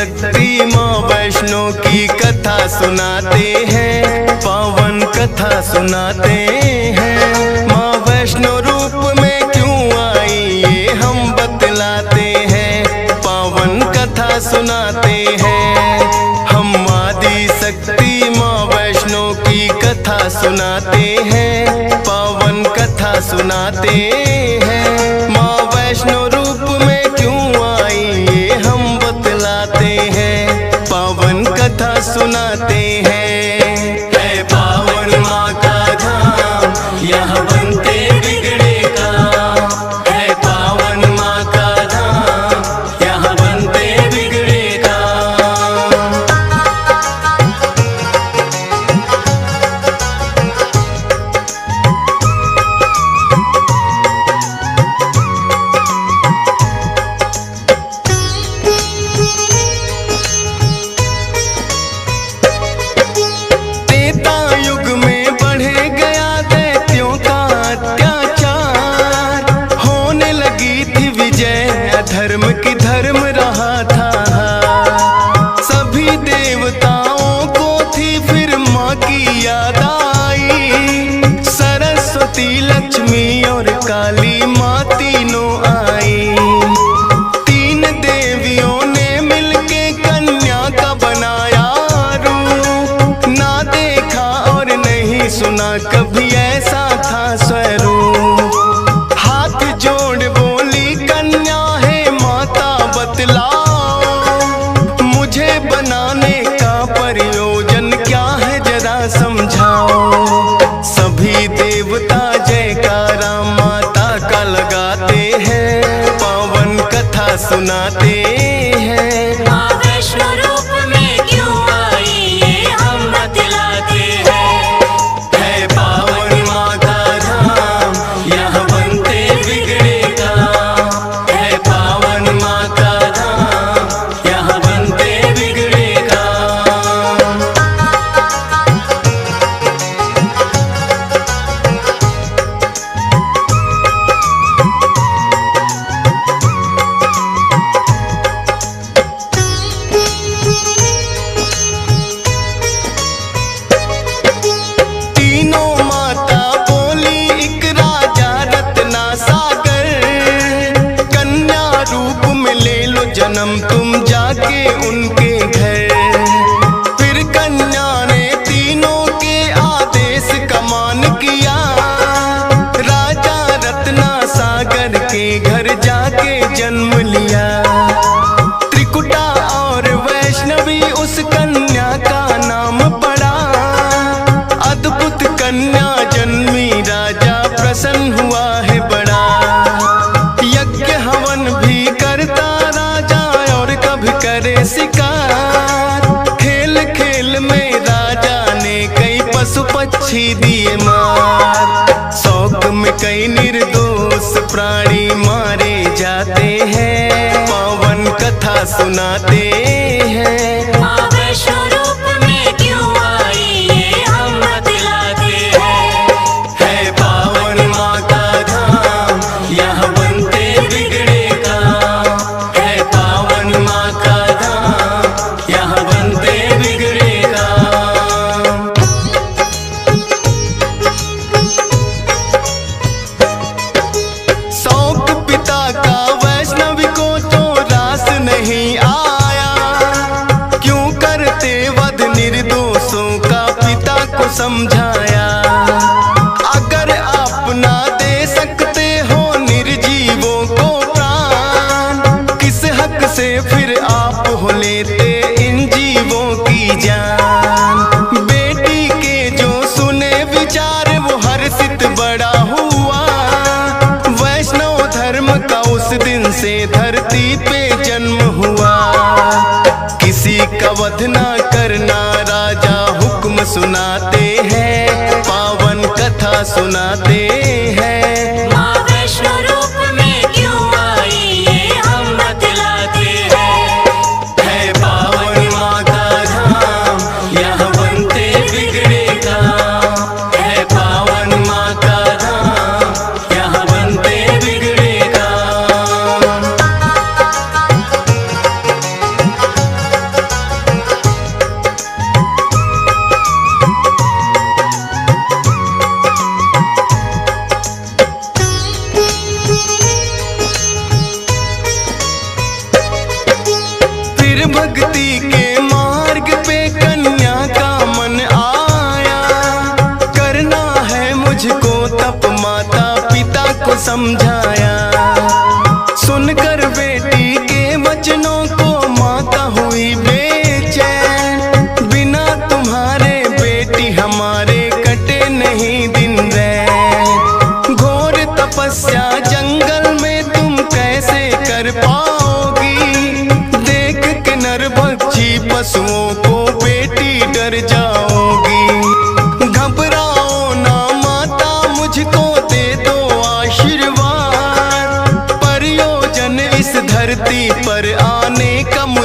शक्ति माँ वैष्णो की कथा सुनाते हैं, पावन कथा सुनाते हैं। माँ वैष्णो रूप में क्यों आई ये हम बतलाते हैं, पावन कथा सुनाते हैं। हम आदि शक्ति माँ वैष्णो की कथा सुनाते हैं, पावन कथा सुनाते हैं। माँ वैष्णो रूप में क्यों आई ये हम बतलाते हैं, पावन कथा सुनाते हैं। है पावन माँ का धाम यहाँ बनते बिगड़े काम, है पावन माँ का धाम यहाँ बनते बिगड़े काम। धर्म की धर्म रहा था, सभी देवताओं को थी फिर माँ की याद आई। सरस्वती लक्ष्मी और काली माँ तीनों आई। तीन देवियों ने मिलके कन्या का बनाया रूप, ना देखा और नहीं सुना कभी ऐसा था स्वरूप। हाथ जोड़ बोली कन्या मुझे बनाने का प्रयोजन क्या है जरा समझाओ। सभी देवता जयकारा माता का लगाते हैं, पावन कथा सुनाते हैं। माँ वैष्णो रूप में क्यों आई ये हम बतलाते हैं। है पावन माँ का धाम यहाँ बनते बिगड़े काम, है पावन माँ का जन्म तुम जाके उनके घर। फिर कन्या ने तीनों के आदेश का मान किया, राजा रत्ना सागर के घर जाके जन्म लिया। त्रिकुटा और वैष्णवी उस कन्या का नाम पड़ा, अद्भुत कन्या जन्मी राजा प्रसन्न हुआ है बड़ा। यज्ञ हवन भी करता करे शिकार, खेल खेल में राजा ने कई पशु पक्षी दिए मार। शौक में कई निर्दोष प्राणी मारे जाते हैं, पावन कथा सुनाते हैं। माँ वैष्णो रूप में क्यों आई ये हम बतलाते हैं। है पावन माँ का धाम यहाँ बनते बिगड़े काम, है पावन माँ का यहाँ बनते बिगड़े काम। शौक पिता का वैष्णवी को तो रास नहीं आया, क्यों करते वध निर्दोषों का पिता को समझाया। अगर आप ना दे सकते हो निर्जीवों को प्राण, किस हक से फिर आप हो लेते इन जीवों की जान। बेटी के जो सुने विचार वो हर्षित बड़ा हुआ, वैष्णव धर्म का उस दिन से धरती पे जन्म हुआ। किसी का वध ना करना राजा हुक्म सुनाते हैं, पावन कथा सुनाते हैं। माँ वैष्णो रूप में क्यों आई ये हम बतलाते हैं। है पावन माँ का धाम यहाँ बनते बिगड़े काम, है पावन माँ का धाम यहाँ बनते बिगड़े काम।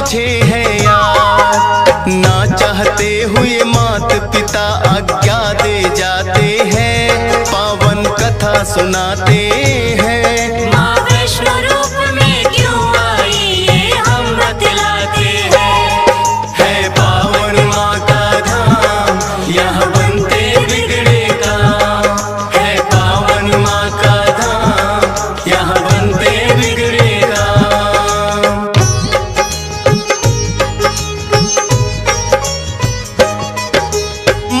मुझे है यार। ना चाहते हुए मात पिता आज्ञा दे जाते हैं, पावन कथा सुनाते हैं। माँ वैष्णो रूप में क्यों आई ये हम बतलाते हैं। है पावन माँ का धाम, यहाँ बनते बिगड़े काम। है पावन माँ का धाम, यहाँ बनते बिगड़े काम।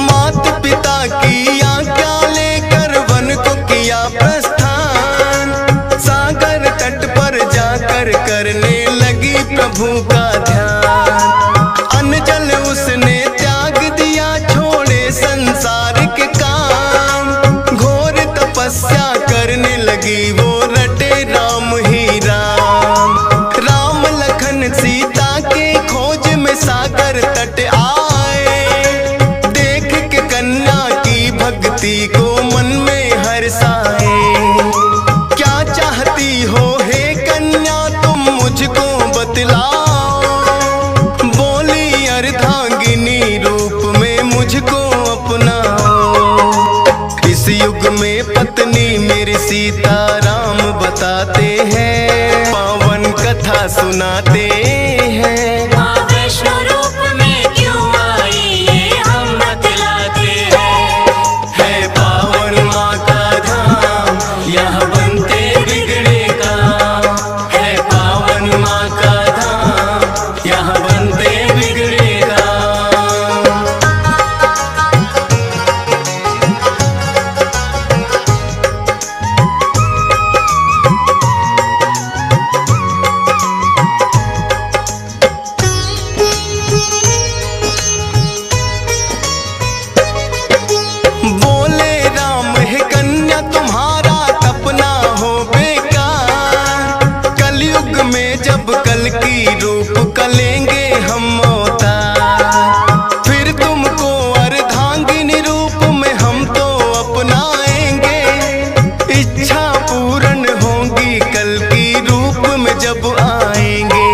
मात पिता की आज्ञा लेकर वन को किया प्रस्थान। सागर तट पर जाकर करने लगी प्रभु का ध्यान। अन्न जल उसने त्याग दिया, छोड़े संसार के काम। घोर तपस्या करने लगी वो, रटे राम ही राम। राम लखन सीता के खोज में सागर तट आए। देख के कन्या की भक्ति को मन में हर्षाए। क्या चाहती हो हे कन्या तुम मुझको बतलाओ। बोली अर्धांगिनी रूप में मुझको अपनाओ। इस युग में पत्नी मेरी सीता राम बताते हैं, पावन कथा सुनाते हैं। माँ वैष्णो रूप में क्यों आई ये हम बतलाते हैं। है पावन माँ का धाम, यहाँ बनते बिगड़े काम। है पावन माँ का धाम, यहाँ बनते बिगड़े काम। बोले राम है कन्या तुम्हारा तपना हो बेकार। कलयुग में जब कल की रूप कलेंगे हम अवतार। फिर तुमको अर्धांगिनी रूप में हम तो अपनाएंगे। इच्छा पूर्ण होगी कल की रूप में जब आएंगे।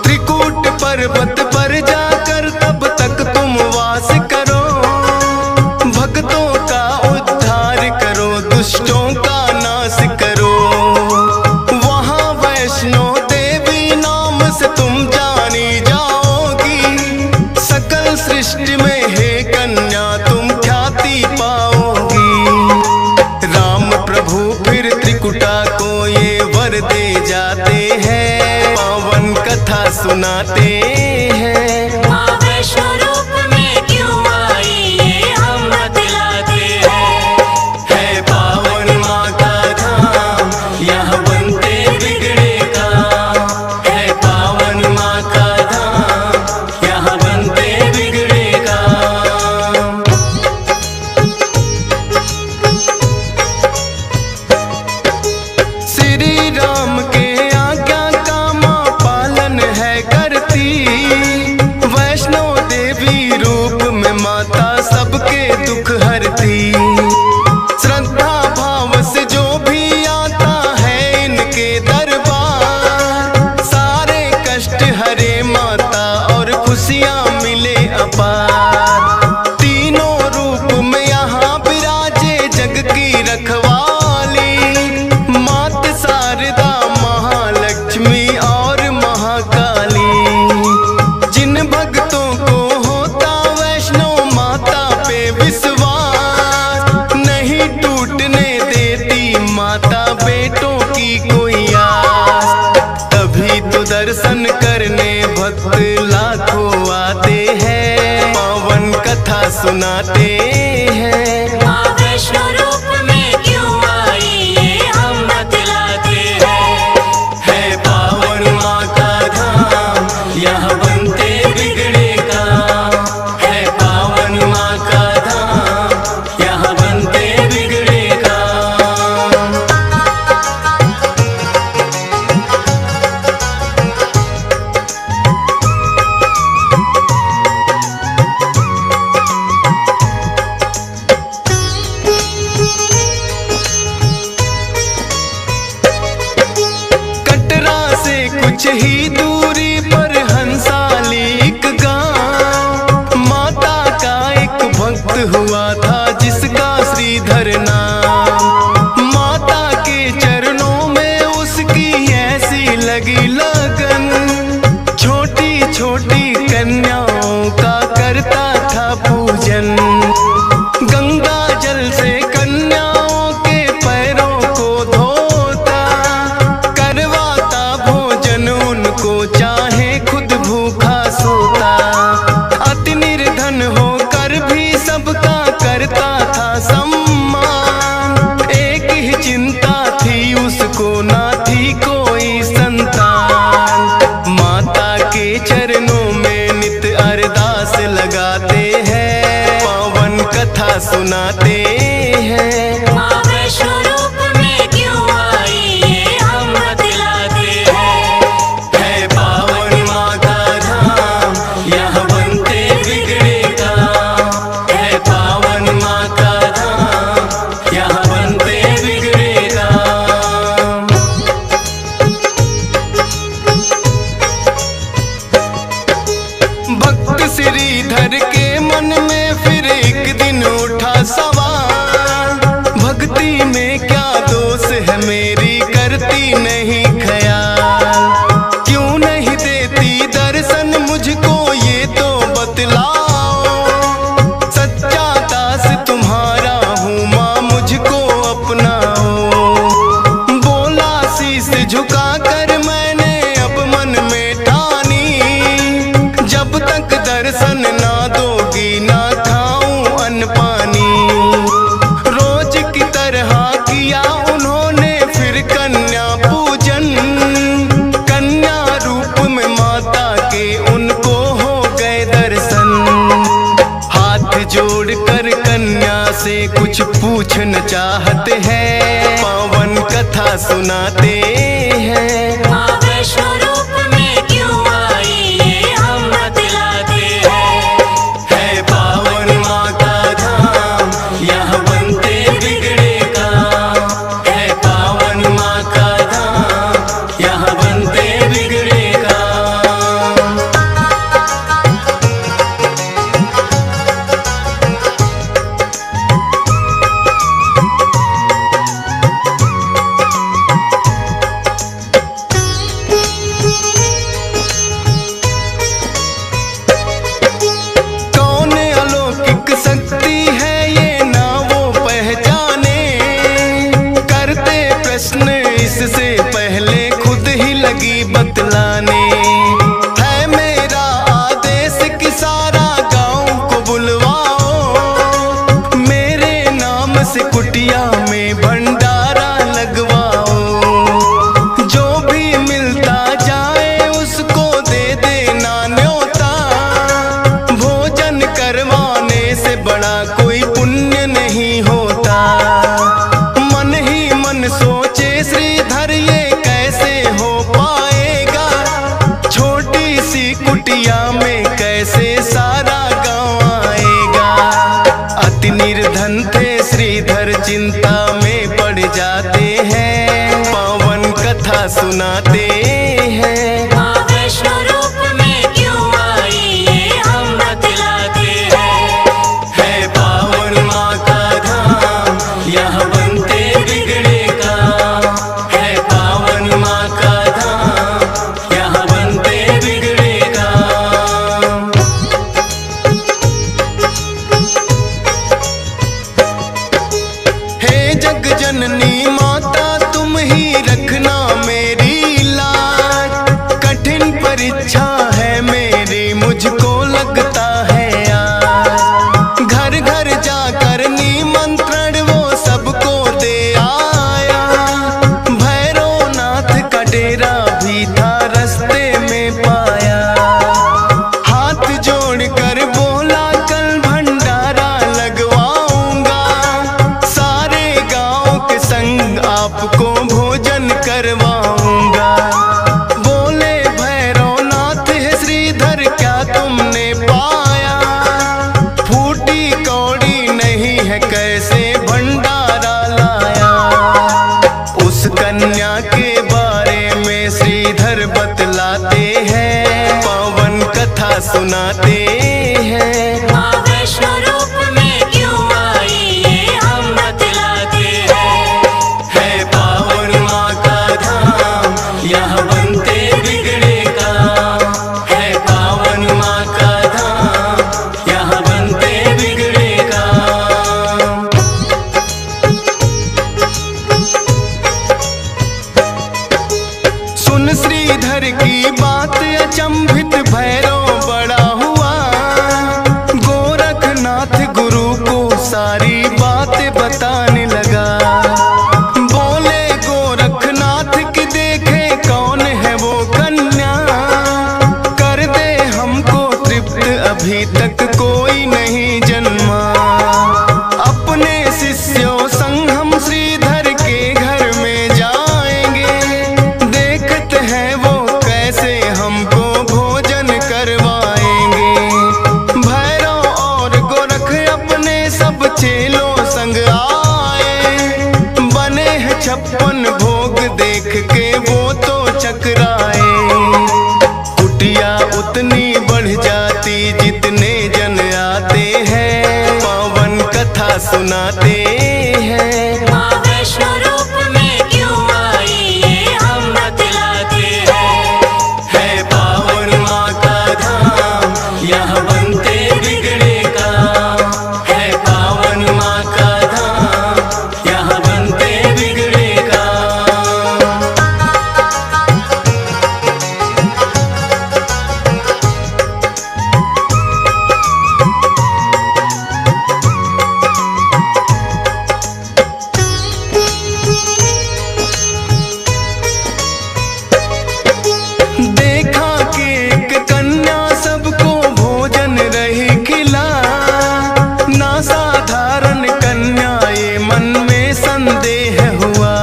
त्रिकूट पर्वत पर जाकर तब तक तुम वास करो। भक्तों का उद्धार करो, दुष्टों का नाश करो। वहाँ वैष्णो देवी नाम से तुम जानी जाओगी। सकल सृष्टि में हे कन्या तुम ख्याति पाओगी। राम प्रभु फिर त्रिकुटा को ये वर दे जाते हैं, पावन कथा सुनाते हैं। माँ वैष्णो रूप में क्यों आई ये हम बतलाते हैं। है पावन माँ का धाम, यहाँ बनते बिगड़े काम। है पावन माँ का धाम, यहाँ बनते बिगड़े काम। श्री राम के आज्ञा का माँ पालन है करती। वैष्णो देवी रूप में माता सबके दुख हरती। श्रद्धा भाव से जो भी आता है इनके दरबार। सारे कष्ट हरे माता और खुशियाँ मिले अपार। तीनों रूप में यहाँ विराजे जग की रखवाली। मात शारदा महालक्ष्मी और महाकाली। जिन भक्तों को होता वैष्णो माता पे विश्वास, नहीं टूटने देती माता बेटों की कोई आस। तभी तो दर्शन करने भक्त लाखों आते हैं, पावन कथा सुनाते हैं। माँ वैष्णो रूप में क्यों आई ये हम बतलाते हैं। है पावन माँ का धाम, यहाँ बनते बिगड़े काम। है पावन माँ का धाम, यहाँ बनते बिगड़े काम। कुछ ही दूरी पर हंस सुनाते हैं। माँ वैष्णो रूप में क्यों आई ये हम बतलाते हैं। है पावन माँ का धाम, यहाँ बनते बिगड़े काम। है पावन माँ का धाम, यहाँ बनते बिगड़े काम। भक्त श्रीधर के मन में फिर एक दिन उठा सवाल, भक्ति में क्या दोष है मेरी, करती नहीं ख्याल। क्यों नहीं देती दर्शन मुझको ये तो बतलाओ, सच्चा दास तुम्हारा हूँ माँ मुझको अपनाओ। बोला शीश झुका कर मैंने अब मन में ठानी, जब तक दर्शन ना दोगी ना खाऊं अन्न पानी। रोज की तरह किया उन्होंने फिर कन्या पूजन, कन्या रूप में माता के उनको हो गए दर्शन। हाथ जोड़कर कन्या से कुछ पूछना चाहते हैं, पावन कथा सुनाते हैं। माँ वैष्णो रूप में क्यों आई ये हम बतलाते हैं। है पावन माँ का धाम, यहाँ बनते बिगड़े काम। है पावन माँ का धाम, यहाँ बनते बिगड़े काम। कौन अलौकिक शक्ति है ये ना वो पहचाने, करते प्रश्न इससे पहले खुद ही लगी बतलाने। है मेरा आदेश कि सारा गांव को बुलवाओ, मेरे नाम से कुटिया में भंडारा लगवाओ। जो भी मिलता जाए उसको दे देना न्योता, भोजन करवाने से बड़ा कोई पुण्य नहीं होता। मन ही मन सोचे श्रीधर ये कैसे हो पाएगा, छोटी सी कुटिया में कैसे सारा गांव आएगा। अति निर्धन थे श्रीधर चिंता में पड़ जाते हैं, पावन कथा सुनाते हैं। माँ वैष्णो रूप में क्यों आई ये हम बतलाते हैं। है पावन माँ का धाम, यहाँ बनते बिगड़े काम। है पावन माँ का धाम, यहाँ बनते बिगड़े काम। हे जग जननी माता तुम ही रखना मेरी लाज, कठिन परीक्षा है मेरी मुझको लगता है आज। घर घर जाकर निमंत्रण वो सबको दे आया, भैरवनाथ का डेरा भी था रास्ते में पाया। हाथ जोड़कर बोला कल भंडारा लगवाऊंगा, सारे गांव के संग आपको भोजन करवाऊंगा। बोले भैरवनाथ है श्रीधर क्या तुमने पाया, फूटी कौड़ी नहीं है कैसे भंडारा लाया। उस कन्या के बारे में श्रीधर बतलाते हैं, पावन कथा सुनाते हैं। माँ वैष्णो रूप में क्यों आई ये हम बतलाते हैं। है पावन माँ का धाम, यहाँ बनते बिगड़े काम। है पावन माँ का धाम, यहाँ बनते बिगड़े काम। सुन श्रीधर की बात अचंभित भैरव बड़ा हुआ, गोरखनाथ गुरु को सारी बातें बताने लगा। बोले गोरखनाथ की देखे कौन है वो कन्या, कर दे हमको तृप्त अभी तक कोई नहीं जन्मा। 56 भोग देख के वो तो चकराए। कुटिया उतनी बढ़ जाती जितने जन आते हैं, पावन कथा सुनाते हैं। माँ वैष्णो रूप में क्यों आई ये हम बतलाते हैं। है पावन माँ का धाम, यहाँ बनते बिगड़े काम। है पावन माँ का धाम, यहाँ बनते बिगड़े काम। देखा कि एक कन्या सबको भोजन रही खिला, ना साधारण कन्या ये मन में संदेह हुआ।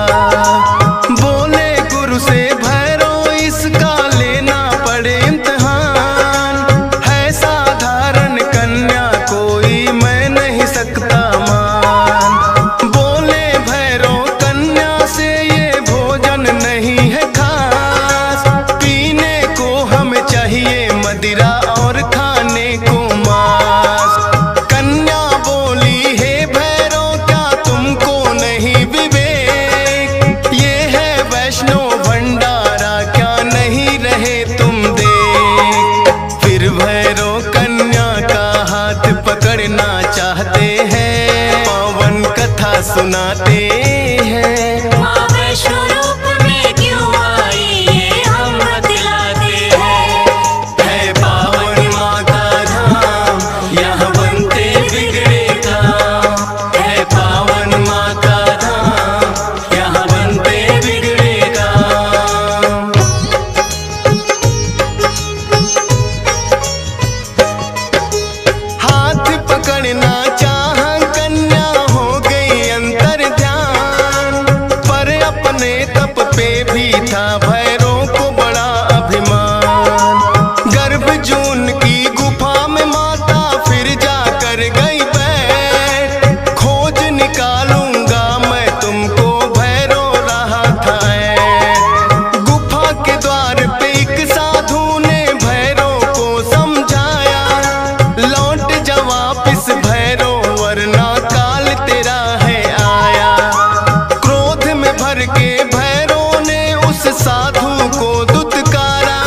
बोले गुरु से भैरव इसका लेना पड़े इम्तिहान, है साधारण कन्या कोई मैं नहीं सकता मान। बोले भैरव कन्या से ये भोजन नहीं है खास, पीने को हमें चाहिए मदिरा और खाने को मांस। कन्या बोली हे भैरव क्या तुमको नहीं विवेक, ये है वैष्णो भंडारा क्या नहीं रहे तुम देख। फिर भैरव कन्या का हाथ पकड़ना चाहते हैं, पावन कथा सुनाते हैं। माँ वैष्णो रूप में क्यों आई ये हम बतलाते हैं। है पावन माँ का धाम, यहाँ बनते बिगड़े काम। है पावन माँ का धाम, यहाँ बनते बिगड़े काम। हाथ पकड़ना चाह कन्या हो गई अंतर ध्यान, पर अपने तप पे भी था भैरव को बड़ा अभिमान। गर्भ जून की गुफा में माता फिर जाकर गई बैठ, खोज निकालूंगा मैं तुमको भैरव रहा था ऐठ। गुफा के द्वार पे एक साधु ने भैरव को समझाया, लौट जा वापिस भैरव वरना काल तेरा है आया। क्रोध में भर के भैरव ने उस साधु को दुत्कारा,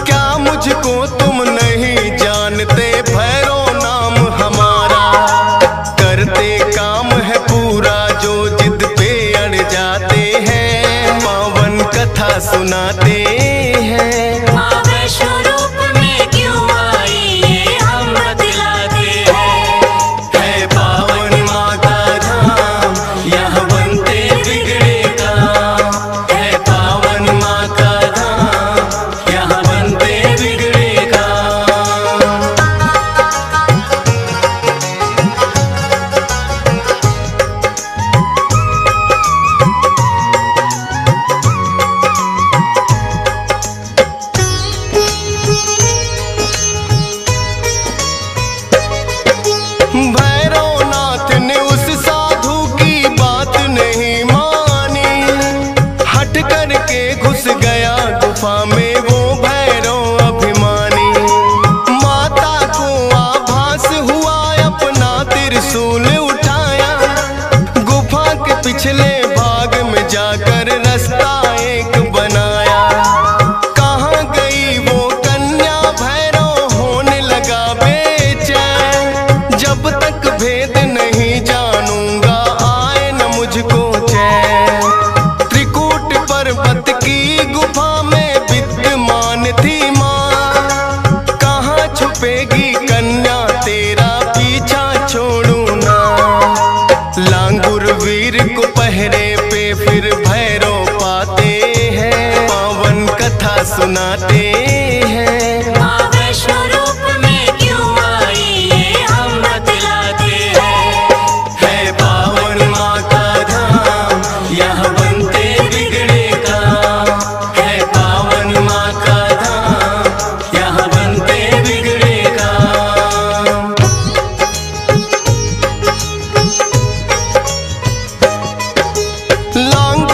क्या मुझको तुम नहीं जानते भैरव नाम हमारा। करते काम है पूरा जो जिद पे अड़ जाते हैं, पावन कथा सुनाते हैं। माँ वैष्णो रूप में क्यों आई ये हम बतलाते हैं। है पावन माँ का धाम, यहाँ बनते बिगड़े काम। है पावन माँ का धाम, यहाँ बनते बिगड़े काम। भैरवनाथ ने उस साधु की बात नहीं मानी, हट करके घुस गया गुफा में वो भैरव अभिमानी। माता को आभास हुआ अपना त्रिशूल उठाया, गुफा के पिछले भाग में जाकर रास्ता एक बनाया। कहाँ गई वो कन्या भैरव होने लगा बेचैन, जब तक भेद नहीं जानूंगा आए न मुझको चैन। त्रिकूट पर्वत की गुफा में विद्यमान थी माँ, कहाँ छुपेगी कन्या तेरा पीछा छोड़ू ना। लांगुर वीर को पहरे पे फिर भैरव पाते हैं, पावन कथा सुनाते हैं। माँ वैष्णो रूप में क्यों आई ये हम बतलाते हैं। है पावन माँ का धाम, यहाँ बनते बिगड़े काम। है पावन माँ का धाम, यहाँ बनते बिगड़े काम। लांग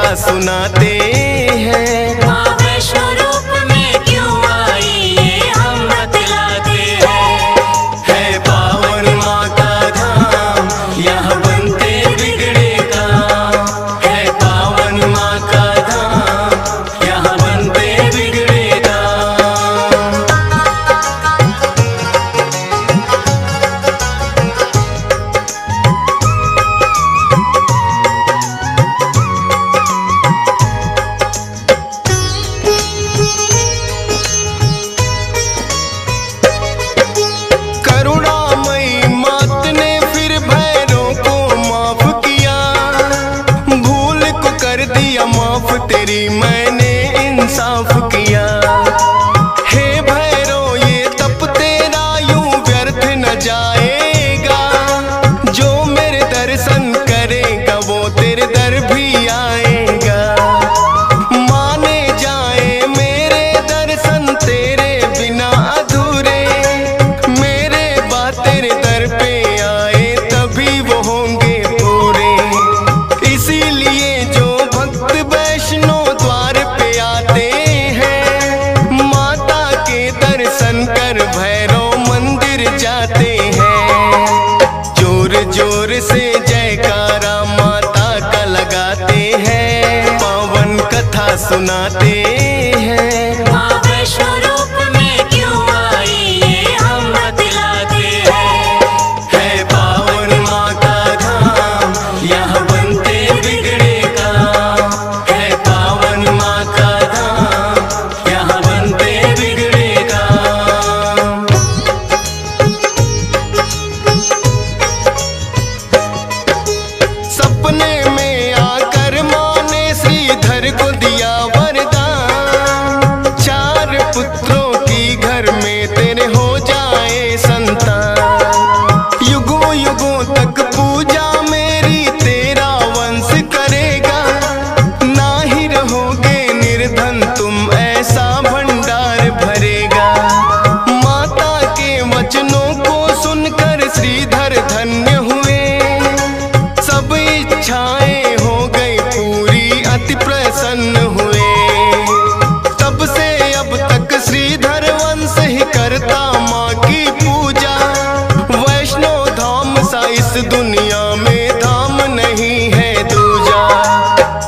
कथा सुनाते हैं। माँ वैष्णो रूप में क्यों आई ये हम बतलाते हैं। है पावन माँ का धाम, यहाँ बनते बिगड़े काम। है पावन माँ का धाम, यहाँ बनते बिगड़े काम। करुणामयी मात ने फिर भैरों को माफ किया, भूल को कर दिया माफ, तेरी मैंने इंसाफ किया। हे भैरो ये तप तेरा यूं व्यर्थ न जाएगा, जो मेरे दर्शन करेगा वो तेरे दर भी आएगा। माने जाए मेरे दर्शन तेरे बिना अधूरे, मेरे बात तेरे दर पे आए तभी वो होंगे पूरे। इसीलिए जो भक्त वैष्णो द्वार पे आते हैं, माता के दर्शन कर भैरव मंदिर जाते हैं। जोर जोर से जयकारा माता का लगाते हैं, पावन कथा सुनाते हैं। माँ वैष्णो रूप में क्यों आई ये हम बतलाते हैं। है पावन माँ का धाम, यहाँ बनते बिगड़े काम। है पावन माँ का धाम, यहाँ बनते बिगड़े काम। सपने में आकर माँ ने श्रीधर को दिया वरदान, 4 पुत्रों की घर में तेरे हो जाए संतान। युगों युगों तक पूजा मेरी तेरा वंश करेगा, ना ही रहोगे निर्धन तुम ऐसा भंडार भरेगा। माता के वचनों को सुनकर श्रीधर धन्य हुए, सब इच्छाएं हो गई पूरी, अति प्रसन्न हुए। तब से अब तक श्रीधर वंश ही करता माँ की पूजा, वैष्णो धाम सा इस दुनिया में धाम नहीं है दूजा।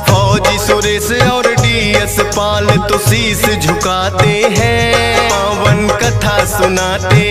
फौजी सुरेश और डीएस पाल तो शीश झुकाते हैं, पावन कथा सुनाते